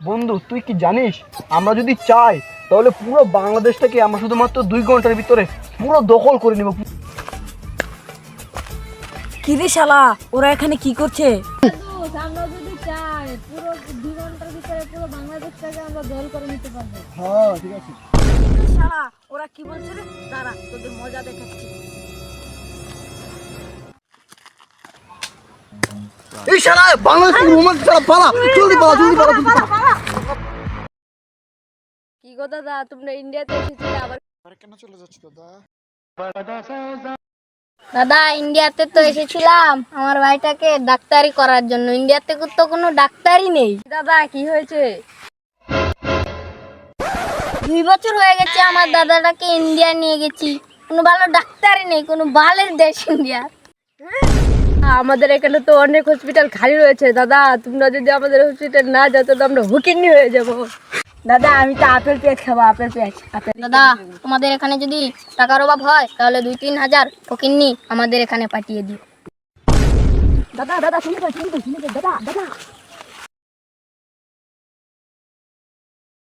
বন্ধু তুই কি জানিস, আমরা যদি চাই তাহলে পুরো বাংলাদেশটাকে আমরা শুধুমাত্র 2 ঘন্টার ভিতরে পুরো দখল করে নেব। কি রে শালা, ওরা এখানে কি করছে? আমরা যদি চাই পুরো 2 ঘন্টার ভিতরে পুরো বাংলাদেশটাকে আমরা দখল করে নিতে পারবো। হ্যাঁ ঠিক আছে। শালা ওরা কি বলছে রে? দাঁড়া তোদের মজা দেখাচ্ছি। এই শালা বাংলাদেশ থেকে মোহাম্মদ শালা পালা, জলদি পালা জলদি পালা জলদি পালা। কি গো দাদা, তোমরা ইন্ডিয়াতে এসেছিলে আবার কেন চলে যাচ্ছ দাদা? দাদা ইন্ডিয়াতে তো এসেছিলাম আমার ভাইটাকে ডাক্তারি করার জন্য। ইন্ডিয়াতে তো কোনো ডাক্তারই নেই। দাদা কি হয়েছে? 2 বছর হয়ে গেছে আমার দাদাটাকে ইন্ডিয়া নিয়ে গেছি, কোনো ভালো ডাক্তারই নেই, কোনো বালের দেশ ইন্ডিয়া। আমাদের এখানে তো অনেক হসপিটাল খালি রয়েছে দাদা, তোমরা যদি আমাদের হসপিটাল না যাও তো আমরা হুকিনি হয়ে যাব। দাদা আমি তো আপেল পেঁয়াজ খাবো, আপেল পেঁয়াজ আপেল। দাদা তোমাদের এখানে যদি টাকার অভাব হয় তাহলে 2-3 হাজার ফকিন্নি আমাদের এখানে পাঠিয়ে দিও। দাদা দাদা শুনে দাদা দাদা